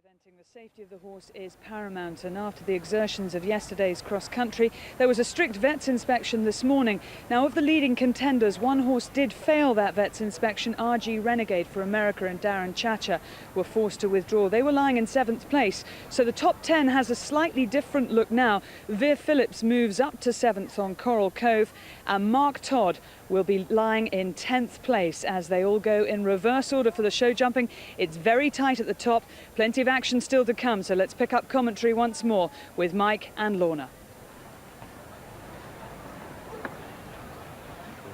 The safety of the horse is paramount, and after the exertions of yesterday's cross-country, there was a strict vet's inspection this morning. Now, of the leading contenders, one horse did fail that vet's inspection. RG Renegade for America and Darren Chacha were forced to withdraw. They were lying in 7th place, so the top 10 has a slightly different look now. Vere Phillips moves up to 7th on Coral Cove, and Mark Todd will be lying in 10th place as they all go in reverse order for the show jumping. It's very tight at the top, plenty of action still to come, so let's pick up commentary once more with Mike and Lorna.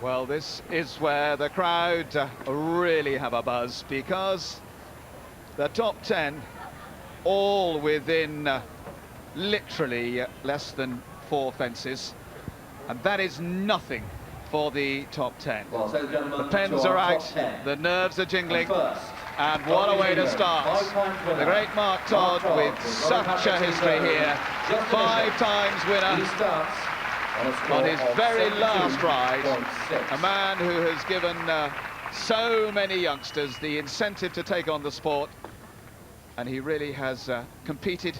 Well, this is where the crowd really have a buzz, because the top 10 all within literally less than 4 fences, and that is nothing for the top 10. Well, so the pens are out, the nerves are jingling, and what a way to start. The great Mark Todd with such a history here, 5 times winner on his very last ride, a man who has given so many youngsters the incentive to take on the sport, and he really has competed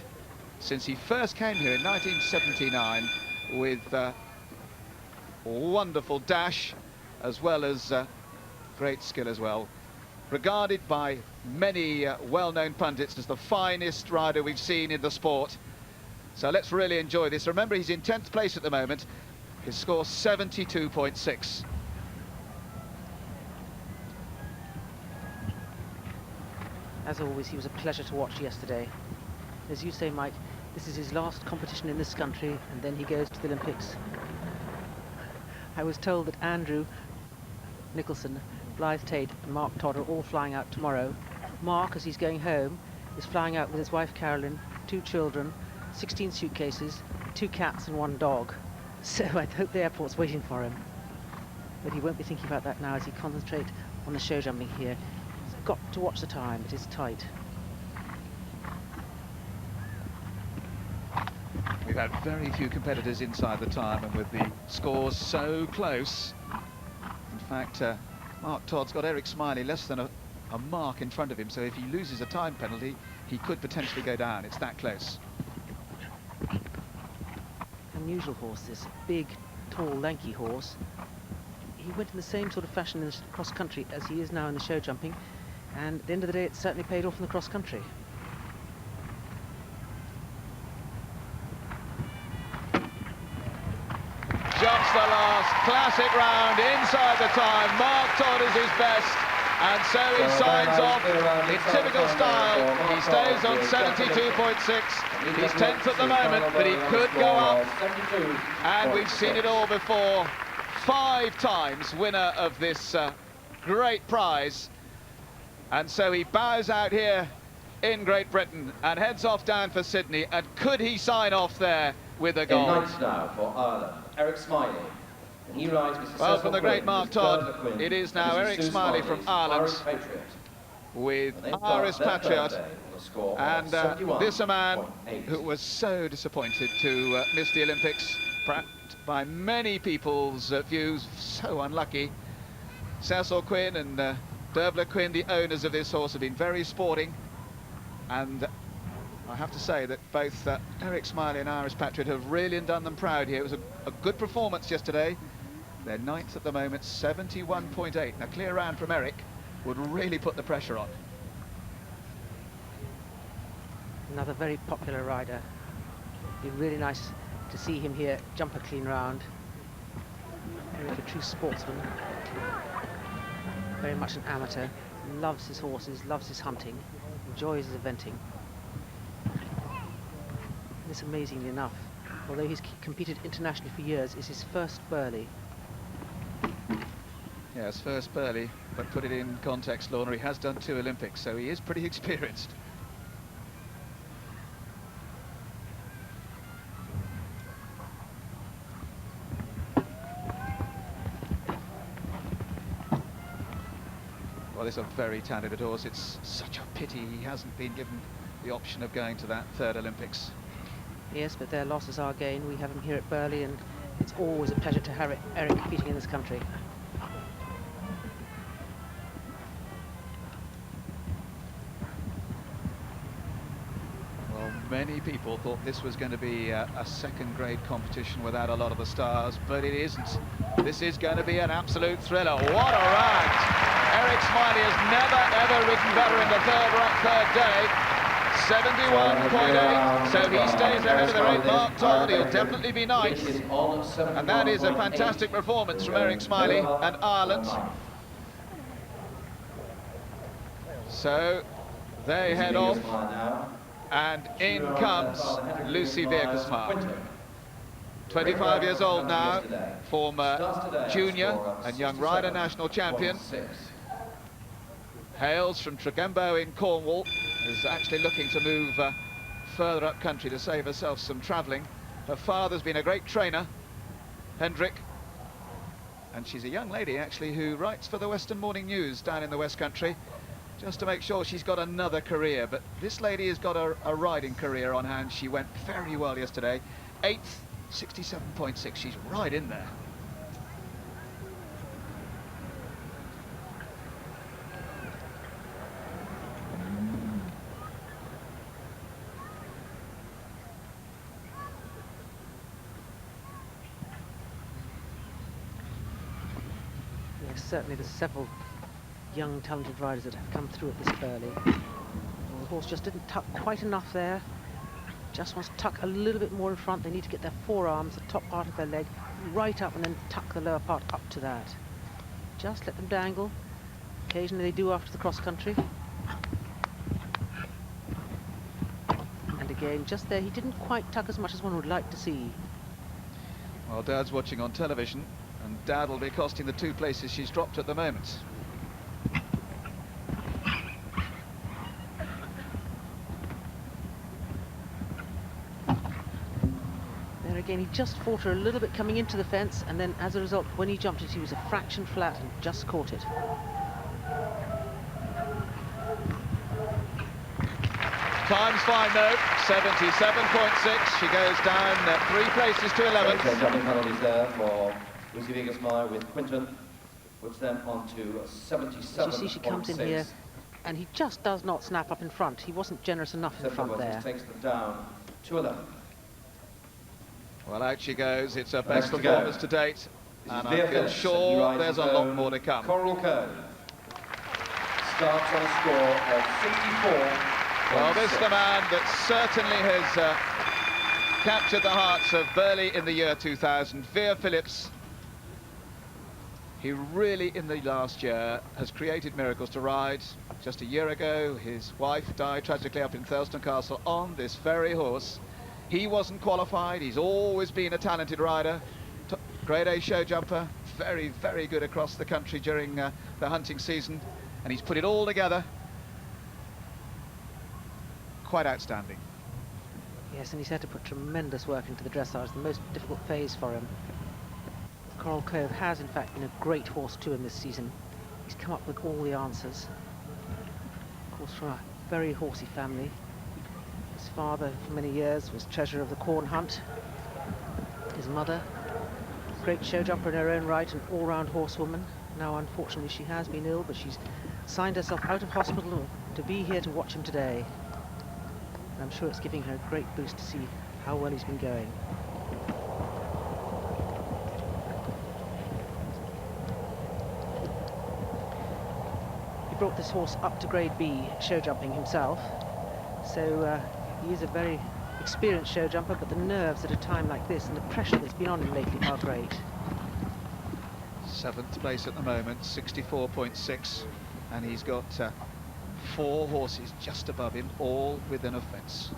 since he first came here in 1979 with wonderful dash as well as great skill as well. Regarded by many well-known pundits as the finest rider we've seen in the sport. So let's really enjoy this. Remember, he's in 10th place at the moment. His score 72.6. As always, he was a pleasure to watch yesterday. As you say, Mike, this is his last competition in this country, and then he goes to the Olympics. I was told that Andrew Nicholson, Blythe Tate and Mark Todd are all flying out tomorrow. Mark, as he's going home, is flying out with his wife Carolyn, 2 children, 16 suitcases, 2 cats and 1 dog. So I hope the airport's waiting for him. But he won't be thinking about that now as he concentrates on the show jumping here. He's got to watch the time, it is tight. We've had very few competitors inside the time, and with the scores so close, in fact, Mark Todd's got Eric Smiley less than a mark in front of him, so if he loses a time penalty, he could potentially go down. It's that close. Unusual horse, this big, tall, lanky horse. He went in the same sort of fashion in the cross-country as he is now in the show jumping, and at the end of the day, it certainly paid off in the cross-country. Jumps the last classic round inside the time. Mark Todd is his best, and so he signs off in typical style. He stays on 72.6. He's 10th at the moment, but he could go up. And we've seen it all before. 5 times winner of this great prize. And so he bows out here in Great Britain and heads off down for Sydney. And could he sign off there with a goal? In ninth now for Ireland, Eric Smiley. And he rides with well, from the great Mark Todd, it is now Eric Smiley from Ireland with Irish Patriot. And this a man who was so disappointed to miss the Olympics, perhaps by many people's views, so unlucky. Cecil Quinn and Dervla Quinn, the owners of this horse, have been very sporting, and I have to say that both Eric Smiley and Irish Patriot have really done them proud here. It was a good performance yesterday. They're 9th at the moment, 71.8. Now, clear round from Eric would really put the pressure on. Another very popular rider. It'd be really nice to see him here jump a clean round. Eric, a true sportsman. Very much an amateur. Loves his horses, loves his hunting, enjoys his eventing. This, amazingly enough, although he's competed internationally for years, is his first Burghley. Yes, first Burghley, but put it in context, Lorna, he has done 2 Olympics, so he is pretty experienced. Well, this is a very talented horse. It's such a pity he hasn't been given the option of going to that 3rd Olympics. Yes, but their losses are gain. We have him here at Burghley, and it's always a pleasure to have Eric competing in this country. Many people thought this was going to be a second-grade competition without a lot of the stars, but it isn't. This is going to be an absolute thriller. What a ride! Eric Smiley has never, ever ridden better in the third day. 71.8, so he stays ahead of the great Mark Todd. He'll definitely be ninth. And that is a fantastic performance from Eric Smiley and Ireland. So they head off, and in comes Lucy Vere, 25 years old now, former junior and young rider national champion. Hails from Tregembo in Cornwall, is actually looking to move further up country to save herself some travelling. Her father's been a great trainer, Hendrik, and she's a young lady actually who writes for the Western Morning News down in the West Country, just to make sure she's got another career. But this lady has got a riding career on hand. She went very well yesterday, 8th, 67.6, she's right in there. Certainly there's several young talented riders that have come through at this Burghley. Well, the horse just didn't tuck quite enough there. Just wants to tuck a little bit more in front. They need to get their forearms, the top part of their leg, right up and then tuck the lower part up to that. Just let them dangle. Occasionally they do after the cross country. And again, just there, he didn't quite tuck as much as one would like to see. Well, Dad's watching on television, and Dad will be costing the 2 places she's dropped at the moment. There again, he just fought her a little bit coming into the fence, and then as a result, when he jumped it, he was a fraction flat and just caught it. Time's fine though, 77.6. She goes down 3 places to 11th. Jumping penalties there for Lucy Vere with Quinton, which then on to 77.6. You see, she comes in here, and he just does not snap up in front. He wasn't generous enough in front there. Takes them down to 11. Well, out she goes. It's her best performance to date, and I feel sure there's a lot more to come. Cove starts on a score of 64. Well, this is the man that certainly has captured the hearts of Burghley in the year 2000, Vere Phillips. He really, in the last year, has created miracles to ride. Just a year ago, his wife died tragically up in Thurleston Castle on this very horse. He wasn't qualified. He's always been a talented rider. Grade A show jumper, very, very good across the country during the hunting season. And he's put it all together. Quite outstanding. Yes, and he's had to put tremendous work into the dressage, the most difficult phase for him. Coral Cove has, in fact, been a great horse to him this season. He's come up with all the answers. Of course, from a very horsey family. His father, for many years, was treasurer of the Corn Hunt. His mother, great show jumper in her own right, an all-round horsewoman. Now, unfortunately, she has been ill, but she's signed herself out of hospital to be here to watch him today. And I'm sure it's giving her a great boost to see how well he's been going. Brought this horse up to grade B show jumping himself, so he is a very experienced show jumper, but the nerves at a time like this and the pressure that's been on him lately are great. 7th place at the moment, 64.6, and he's got 4 horses just above him, all within a fence.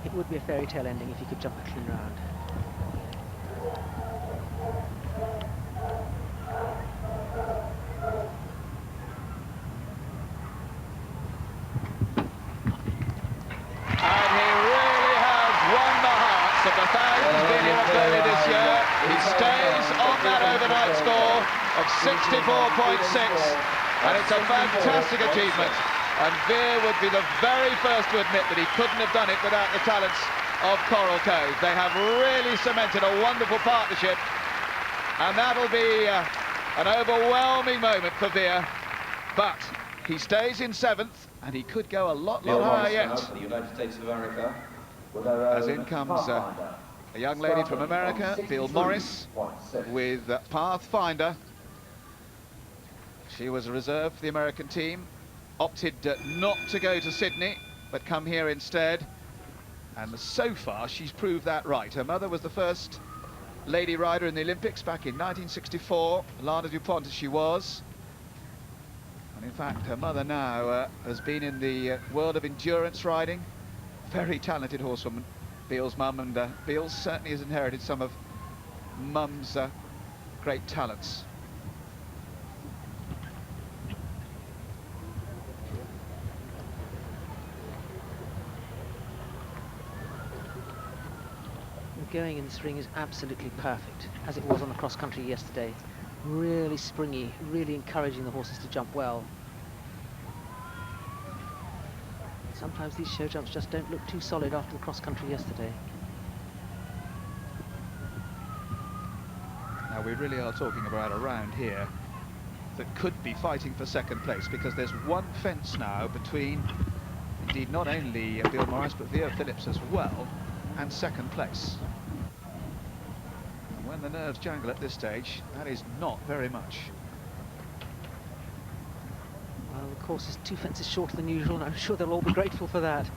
It would be a fairy tale ending if he could jump a clean round. Of 64.6, and it's a fantastic achievement, and Vere would be the very first to admit that he couldn't have done it without the talents of Coral Cove. They have really cemented a wonderful partnership, and that'll be an overwhelming moment for Vere, but He stays in 7th, and he could go a lot Bill higher Morris now yet. for the United States of America. As in comes a young lady from America, Bill Morris, with Pathfinder. She was a reserve for the American team, opted not to go to Sydney, but come here instead. And so far, she's proved that right. Her mother was the first lady rider in the Olympics back in 1964, Lana DuPont as she was. And in fact, her mother now has been in the world of endurance riding. Very talented horsewoman, Beale's mum, and Beale certainly has inherited some of mum's great talents. The going in this ring is absolutely perfect, as it was on the cross country yesterday. Really springy, really encouraging the horses to jump well. Sometimes these show jumps just don't look too solid after the cross country yesterday. Now we really are talking about a round here that could be fighting for second place, because there's one fence now between, indeed, not only Bill Morris but Vere Phillips as well, and second place. And when the nerves jangle at this stage, that is not very much. Well, the course is 2 fences shorter than usual, and I'm sure they'll all be grateful for that.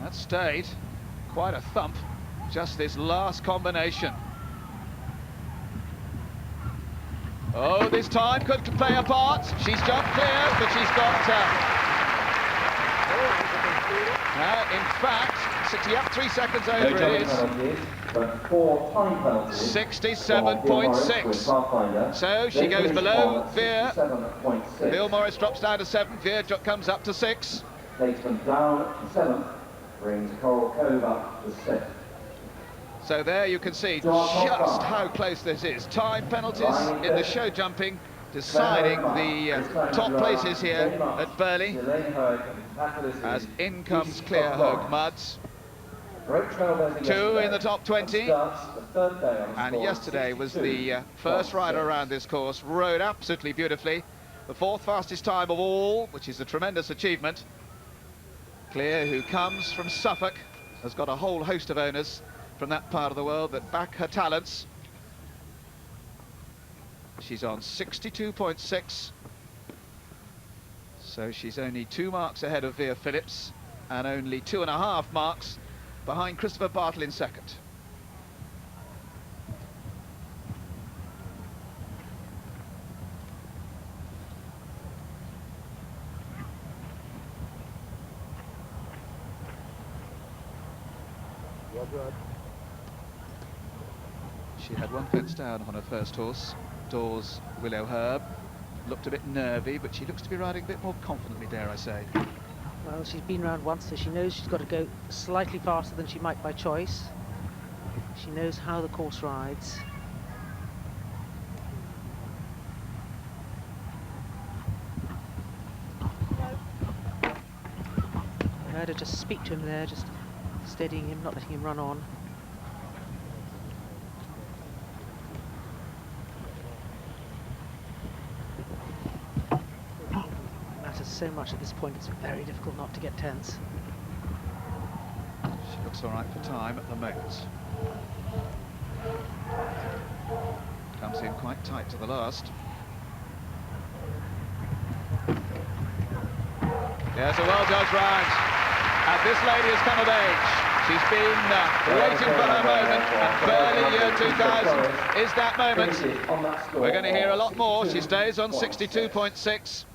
That stayed quite a thump, just this last combination. Oh, this time could play a part. She's jumped clear, but she's got... in fact, 3 seconds over it is. 67.6. So she goes below Vere. Bill Morris drops down to 7. Vere comes up to 6. Statesman down to 7th, brings Cove up to 6th. So there you can see just how close this is. Time penalties in the show jumping, deciding the top places here at Burghley, as in comes Claire Hogue-Mudd. 2 in the top 20, and yesterday was the first rider around this course, rode absolutely beautifully. The 4th fastest time of all, which is a tremendous achievement. Claire, who comes from Suffolk, has got a whole host of owners from that part of the world that back her talents. She's on 62.6, so she's only 2 marks ahead of Vere Phillips and only 2.5 marks behind Christopher Bartle in second. She had 1 fence down on her first horse, Dawes Willow Herb. Looked a bit nervy, but she looks to be riding a bit more confidently, dare I say. Well, she's been round once, so she knows she's got to go slightly faster than she might by choice. She knows how the course rides. I heard her just speak to him there, just steadying him, not letting him run on. So much at this point, it's very difficult not to get tense. She looks all right for time at the moment. Comes in quite tight to the last. Yes, a well-judged round. And this lady has come of age. She's been waiting for her moment, and Burghley year 2000 is that moment. We're going to hear a lot more. She stays on 62.6.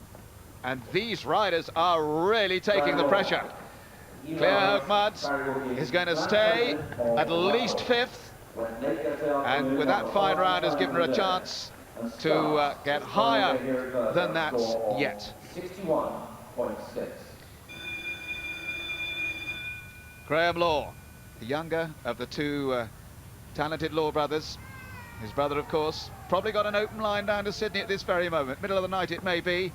And these riders are really taking the pressure. Claire Hogue-Mudd is going to stay at least 5th. And with that fine round has given her a chance to get higher than that yet. 61.6. Graham Law, the younger of the 2 talented Law brothers. His brother, of course, probably got an open line down to Sydney at this very moment. Middle of the night it may be.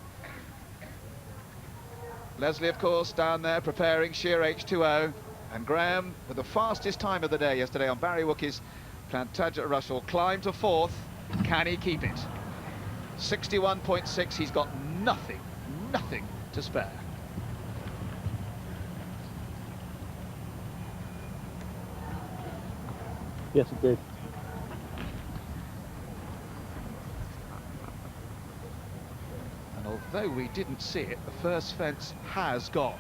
Leslie, of course, down there preparing sheer H2O. And Graham with the fastest time of the day yesterday on Barry Wookie's Plantagenet Russell climb to 4th. Can he keep it? 61.6. He's got nothing to spare. Yes, it did. And although we didn't see it, the first fence has gone.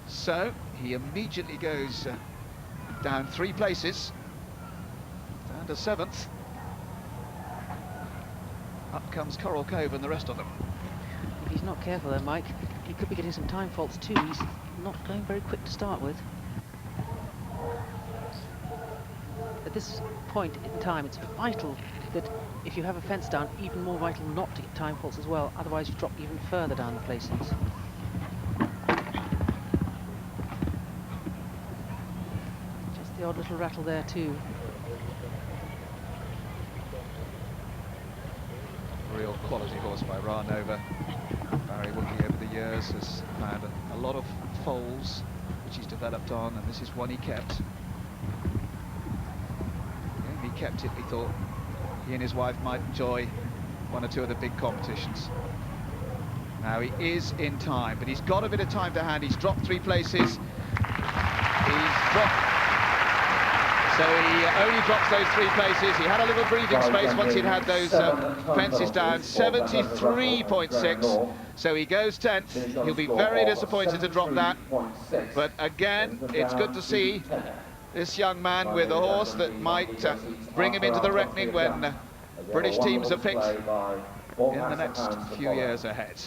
So he immediately goes down 3 places, down to 7th. Up comes Coral Cove and the rest of them. If he's not careful there, Mike, he could be getting some time faults too. He's not going very quick to start with. At this point in time, it's vital that if you have a fence down, even more vital not to get time faults as well, otherwise you drop even further down the placings. Just the odd little rattle there too. Real quality horse by Ranova. Barry Woodley over the years has found a lot of foals which he's developed on, and this is one he kept. He kept it, he thought he and his wife might enjoy 1 or 2 of the big competitions. Now he is in time, but he's got a bit of time to hand. He's dropped 3 places. So he only drops those 3 places. He had a little breathing space once he'd had those fences down. 73.6. So he goes 10th. He'll be very disappointed to drop that. But again, it's good to see this young man with a horse that might bring him into the reckoning when British teams are picked in the next few years ahead.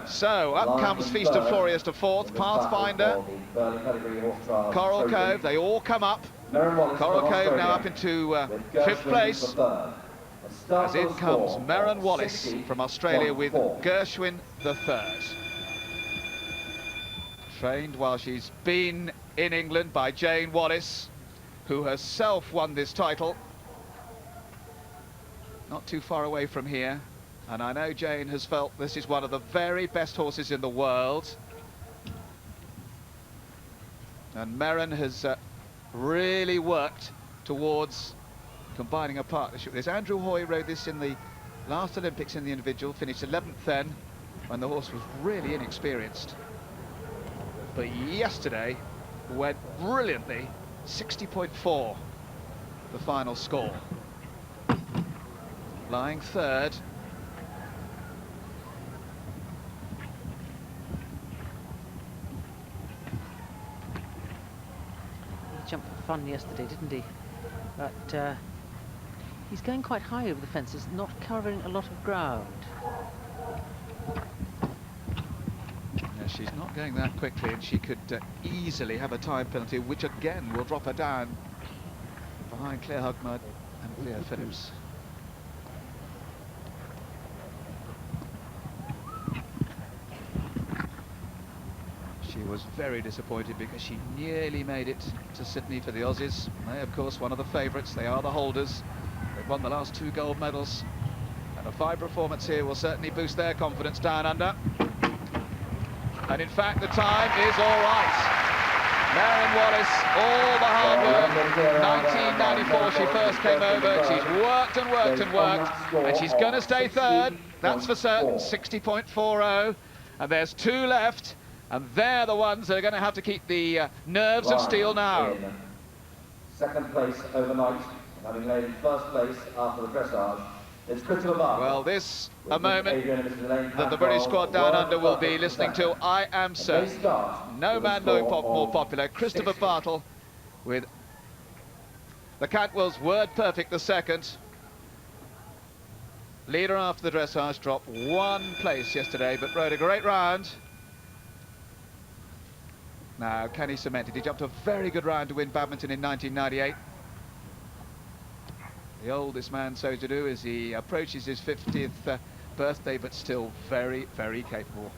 So up comes Feast of Florius to 4th, Pathfinder, Coral Cove, they all come up. Coral Cove now up into 5th place, as in comes Merron Wallace from Australia with Gershwin III. Trained while she's been in England by Jane Wallace, who herself won this title not too far away from here. And I know Jane has felt this is one of the very best horses in the world. And Merron has really worked towards combining a partnership. There's Andrew Hoy rode this in the last Olympics in the individual, finished 11th then, when the horse was really inexperienced. But yesterday went brilliantly, 60.4, the final score. Lying 3rd. He jumped for fun yesterday, didn't he? But he's going quite high over the fences, not covering a lot of ground. Yeah, she's not going that quickly, and she could easily have a time penalty, which again will drop her down behind Claire Hugmud and Vere Phillips. She was very disappointed because she nearly made it to Sydney for the Aussies. They, of course, one of the favourites. They are the holders. They've won the last 2 gold medals. And a fine performance here will certainly boost their confidence down under. And in fact, the time is all right. Merron Wallace, all the hard work. 1994 she first came over. She's worked and worked and worked. And she's going to stay 3rd. That's for certain. 60.40. And there's 2 left. And they're the ones that are going to have to keep the nerves of steel now. 2nd place overnight, having laid 1st place after the dressage. It's Christopher Barker. Well, this a moment that the British squad down under will be listening to, I am certain. No man more popular. Christopher Bartle with the Cantwell's Word Perfect the 2nd. Leader after the dressage, dropped 1 place yesterday, but rode a great round. Now, can he cement it? He jumped a very good round to win badminton in 1998. The oldest man so to do as he approaches his 50th birthday, but still very, very capable.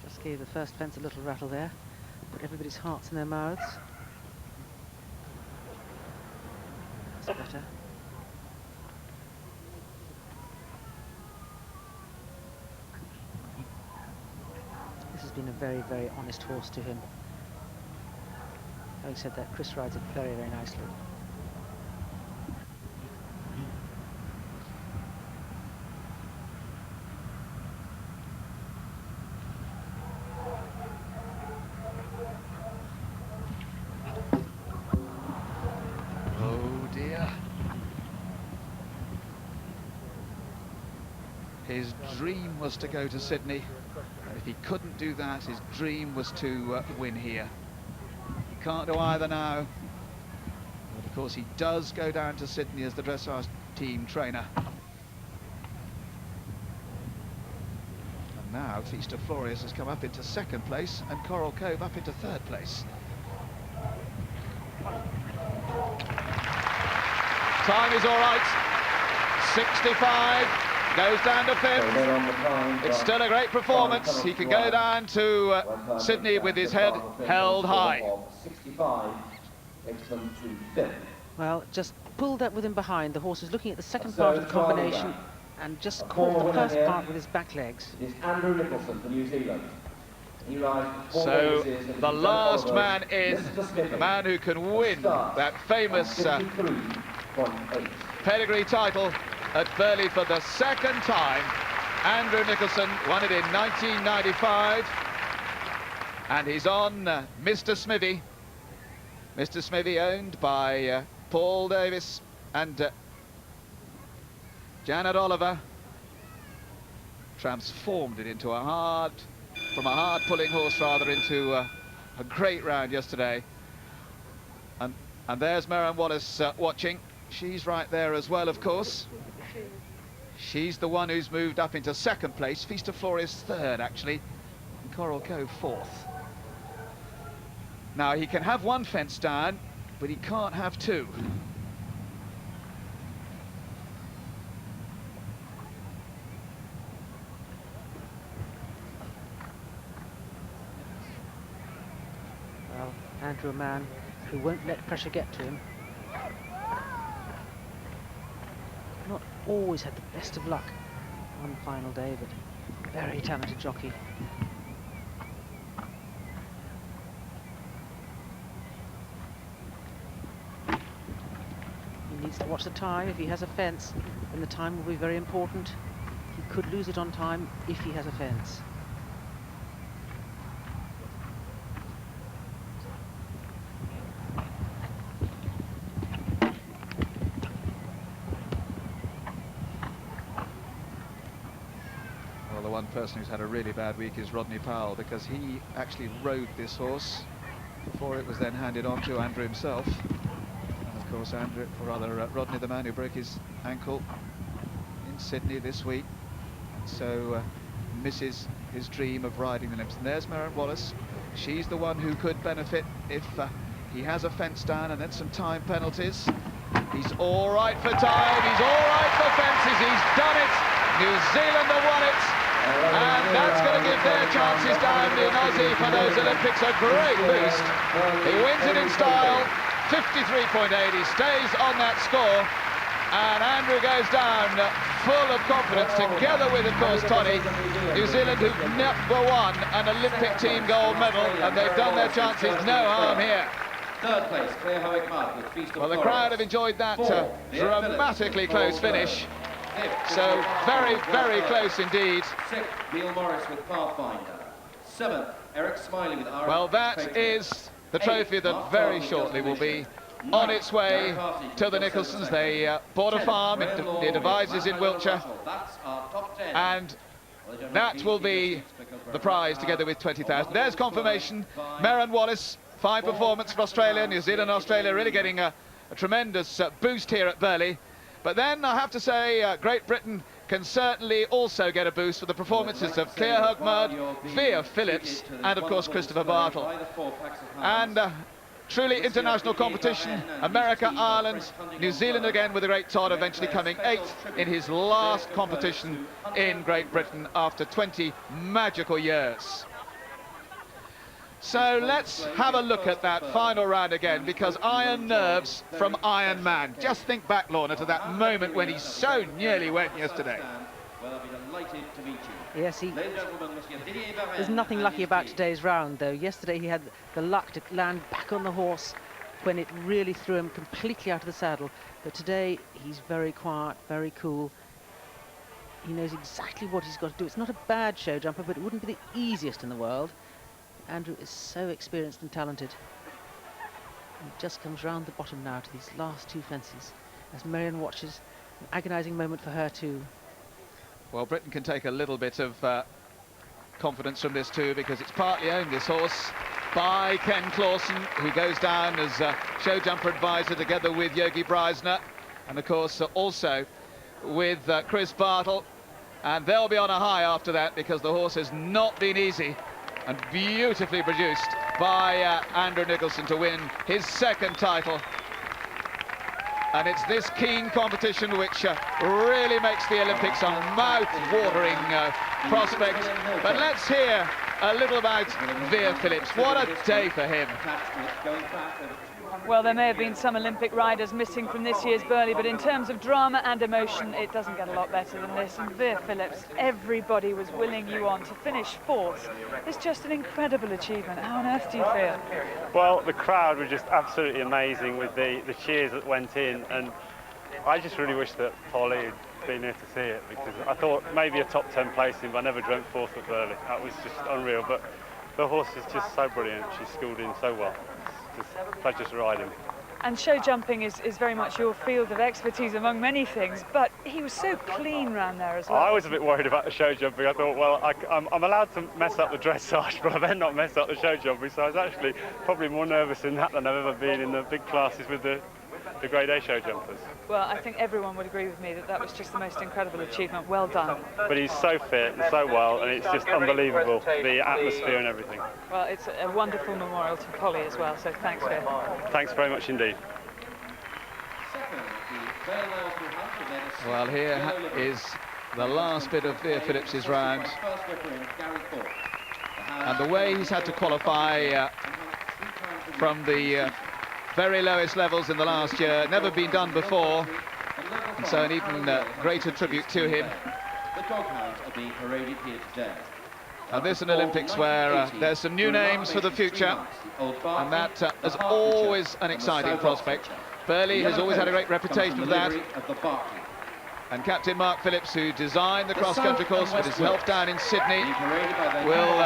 Just gave the first fence a little rattle there. Put everybody's hearts in their mouths. That's better. This has been a very, very honest horse to him. Having said that, Chris rides it very, very nicely. Oh dear. His dream was to go to Sydney, and if he couldn't do that, his dream was to win here. He can't do either now, but of course he does go down to Sydney as the dressage team trainer. And now Feast of Florius has come up into second place and Coral Cove up into third place. Time is all right, 65. Goes down to fifth. It's still a great performance. He can go down to Sydney with his head held high. 65 takes them to fifth. Well, just pulled up with him behind. The horse was looking at the second part of the combination and just caught the first part with his back legs. It is Andrew Nicholson from New Zealand. He rides 4 So races the last man in, the man who can win that famous 53.8. pedigree title at Burghley for the second time. Andrew Nicholson won it in 1995, and he's on Mr. Smithy. Mr. Smithy, owned by Paul Davis and Janet Oliver, transformed it into from a hard pulling horse rather into a great round yesterday. And there's Marion Wallace watching. She's right there as well, of course. She's the one who's moved up into second place. Feast of Florius third, actually, and Coral Cove fourth. Now, he can have one fence down, but he can't have two. Well, Andrew, a man who won't let pressure get to him. Not always had the best of luck on the final day, but very talented jockey. He needs to watch the time. If he has a fence, then the time will be very important. He could lose it on time if he has a fence. One person who's had a really bad week is Rodney Powell, because he actually rode this horse before it was then handed on to Andrew himself. And of course Rodney, the man who broke his ankle in Sydney this week, and so misses his dream of riding the Olympics. And there's Marion Wallace. She's the one who could benefit if he has a fence down and then some time penalties. He's all right for time, he's all right for fences, he's done it. New Zealand have won it. And that's going to give their chances down in Aussie for those Olympics a great boost. He wins it in style, 53.8. He stays on that score, and Andrew goes down full of confidence, together with, of course, Toddy. New Zealand, who've never won an Olympic team gold medal, and they've done their chances no harm here. Third place, Claire Howick-Mark with Feast of Well, the crowd have enjoyed that dramatically close finish. So very, very close indeed. Sixth, Neil Morris with Pathfinder. Seventh, Eric Smiley with Irish. Well, that is the trophy that very shortly will be on its way to the Nicholsons. They bought a farm near Devizes in Wiltshire, and that will be the prize together with 20,000. There's confirmation. Marion Wallace, fine performance for Australia. New Zealand and Australia really getting a tremendous boost here at Burghley. But then I have to say Great Britain can certainly also get a boost for the performances of Claire Howick-Mark, Vere, Phillips, and of course Christopher Bartle. And truly international competition. America, Ireland, New Zealand again, with the great Todd eventually coming 8th in his last competition in Great Britain after 20 magical years. So let's have a look at that final round again, because iron nerves from Iron Man. Just think back, Lorna, to that moment when he so nearly went yesterday. Well, I'll be delighted to meet you. Yes, Ladies and gentlemen, Monsieur Didier Vere there's nothing and lucky his about team. today's round, though. Yesterday he had the luck to land back on the horse when it really threw him completely out of the saddle. But today he's very quiet, very cool. He knows exactly what he's got to do. It's not a bad show jumper, but it wouldn't be the easiest in the world. Andrew is so experienced and talented. He just comes round the bottom now to these last two fences as Marion watches. An agonising moment for her too. Well, Britain can take a little bit of confidence from this too, because it's partly owned, this horse, by Ken Clausen, who goes down as show jumper advisor together with Yogi Breisner, and of course also with Chris Bartle, and they'll be on a high after that, because the horse has not been easy, and beautifully produced by Andrew Nicholson to win his second title. And it's this keen competition which really makes the Olympics a mouth-watering prospect. But let's hear a little about Vere Phillips. What a day for him. Well, there may have been some Olympic riders missing from this year's Burghley, but in terms of drama and emotion, it doesn't get a lot better than this. And Vere Phillips, everybody was willing you on. To finish fourth is just an incredible achievement. How on earth do you feel? Well, the crowd was just absolutely amazing with the cheers that went in, and I just really wish that Polly had been here to see it, because I thought maybe a top 10 placing, but I never dreamt fourth at Burghley. That was just unreal. But the horse is just so brilliant. She's schooled in so well. It's just a pleasure to ride him. And show jumping is very much your field of expertise among many things, but he was so clean round there as well. I was a bit worried about the show jumping. I thought, well, I'm allowed to mess up the dressage, but I better not mess up the show jumping. So I was actually probably more nervous in that than I've ever been in the big classes with the Grade A show jumpers. Well, I think everyone would agree with me that that was just the most incredible achievement. Well done. But he's so fit and so well, and it's just unbelievable, the atmosphere and everything. Well, it's a wonderful memorial to Polly as well, so thanks, Vere. Thanks very much indeed. Well, here is the last bit of Vere Phillips's round, and the way he's had to qualify from the very lowest levels in the last year, never been done before, and so an even greater tribute to him. The doghounds are being paraded here today. And this an Olympics where there's some new names for the future, and that is always an exciting prospect. Burghley has always had a great reputation for that. And Captain Mark Phillips, who designed the cross-country course with his help down in Sydney, will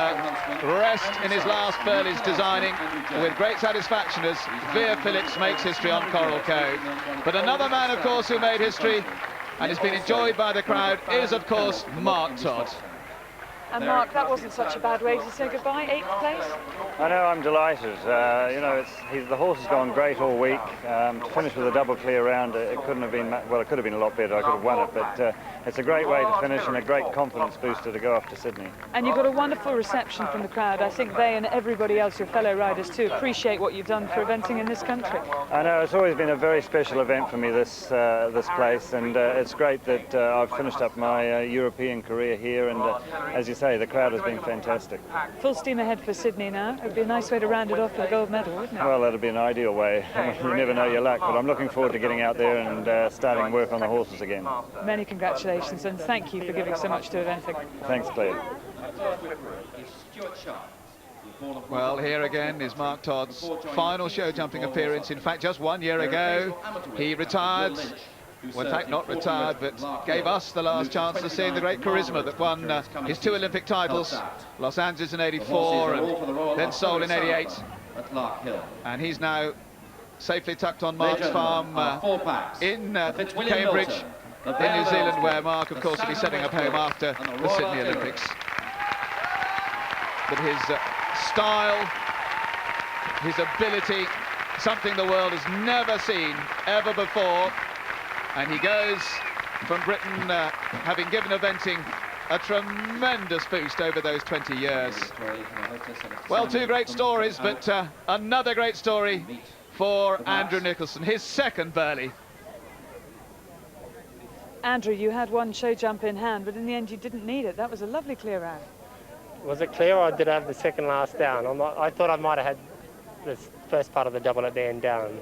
rest in his last Burghley's designing with great satisfaction as Vere Phillips makes history on Coral Cove. But another man, of course, who made history and has been enjoyed by the crowd is, of course, Mark Todd. And Mark, that wasn't such a bad way to say goodbye, 8th place? I know, I'm delighted. You know, the horse has gone great all week. To finish with a double clear round, it couldn't have been, well, it could have been a lot better. I could have won it, but it's a great way to finish and a great confidence booster to go off to Sydney. And you got a wonderful reception from the crowd. I think they and everybody else, your fellow riders too, appreciate what you've done for eventing in this country. I know, it's always been a very special event for me, this place, and it's great that I've finished up my European career here, and as you say, the crowd has been fantastic. Full steam ahead for Sydney now. It would be a nice way to round it off with a gold medal, wouldn't it? Well, that'd be an ideal way. You never know your luck, but I'm looking forward to getting out there and starting work on the horses again. Many congratulations, and thank you for giving so much to eventing. Thanks, Claire. Well, here again is Mark Todd's final show jumping appearance. In fact, just 1 year ago, he retired. Well, in fact, not retired, but gave us the last chance to see the great charisma that won his 2 Olympic titles, Los Angeles in '84 and then Seoul in '88. And he's now safely tucked on Mark's farm in Cambridge, in New Zealand, where Mark, of course, will be setting up home after the Sydney Olympics. But his style, his ability, something the world has never seen ever before. And he goes from Britain having given eventing a tremendous boost over those 20 years. Well, 2 great stories, but another great story for Andrew Nicholson, his second Burghley. Andrew, you had 1 show jump in hand, but in the end you didn't need it. That was a lovely clear round. Was it clear, or did I have the second last down? I thought I might have had this first part of the double at the end down,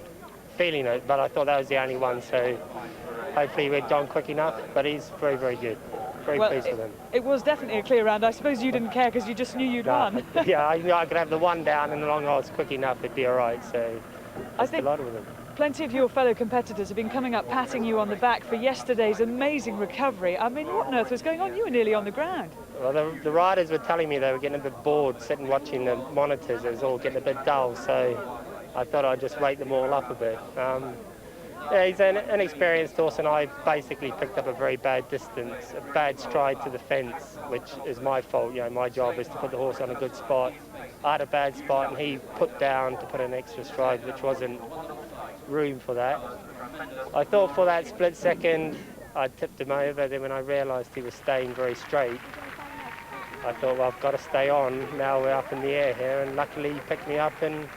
feeling it, but I thought that was the only one, so hopefully he went on quick enough, but he's very, very good. Very pleased with him. It was definitely a clear round. I suppose you didn't care because you just knew you'd won. Yeah, I knew I could have the one down, and as long as I was quick enough, it'd be all right. So I was delighted with him. Plenty of your fellow competitors have been coming up patting you on the back for yesterday's amazing recovery. I mean, what on earth was going on? You were nearly on the ground. Well, the riders were telling me they were getting a bit bored sitting watching the monitors. It was all getting a bit dull, so I thought I'd just wake them all up a bit. Yeah, he's an inexperienced horse, and I basically picked up a very bad distance, a bad stride to the fence, which is my fault. You know, my job is to put the horse on a good spot. I had a bad spot, and he put down to put an extra stride, which wasn't room for that. I thought for that split second I tipped him over. Then when I realised he was staying very straight, I thought, well, I've got to stay on. Now we're up in the air here, and luckily he picked me up, and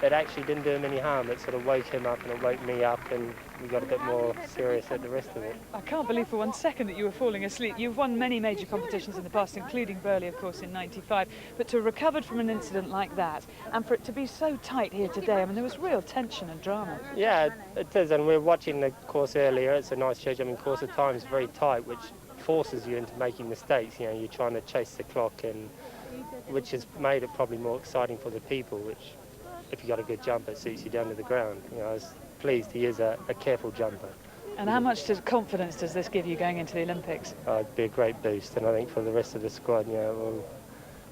it actually didn't do him any harm. It sort of woke him up and it woke me up, and we got a bit more serious at the rest of it. I can't believe for 1 second that you were falling asleep. You've won many major competitions in the past, including Burghley, of course, in '95. But to have recovered from an incident like that, and for it to be so tight here today, I mean, there was real tension and drama. Yeah, it is, and we were watching the course earlier. It's a nice schedule. I mean, course at times very tight, which forces you into making mistakes. You know, you're trying to chase the clock, and which has made it probably more exciting for the people, which, if you got a good jumper, it suits you down to the ground. You know, I was pleased he is a careful jumper. And how much confidence does this give you going into the Olympics? It'd be a great boost, and I think for the rest of the squad, you know, it will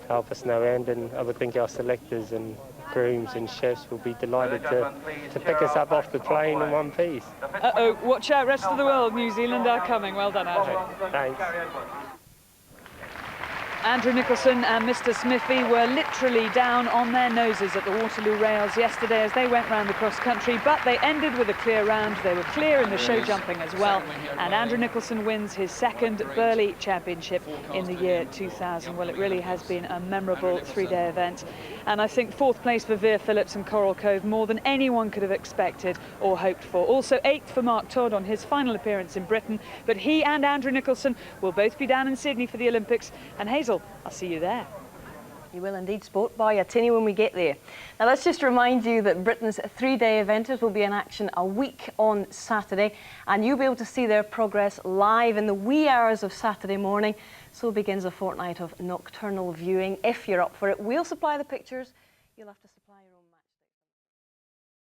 help us no end, and I would think our selectors and grooms and chefs will be delighted to pick us up off the plane in one piece. Uh-oh, watch out, rest of the world, New Zealand are coming. Well done, Andrew. Thanks. Andrew Nicholson and Mr. Smithy were literally down on their noses at the Waterloo rails yesterday as they went round the cross-country, but they ended with a clear round. They were clear in the show jumping as well, and Andrew Nicholson wins his second Burghley Championship in the year 2000. Well, it really has been a memorable three-day event, and I think fourth place for Vere, Phillips and Coral Cove, more than anyone could have expected or hoped for. Also eighth for Mark Todd on his final appearance in Britain, but he and Andrew Nicholson will both be down in Sydney for the Olympics, and Hazel, I'll see you there. You will indeed, Sport. Buy a tinny when we get there. Now let's just remind you that Britain's three-day eventers will be in action a week on Saturday, and you'll be able to see their progress live in the wee hours of Saturday morning. So begins a fortnight of nocturnal viewing. If you're up for it, we'll supply the pictures. You'll have to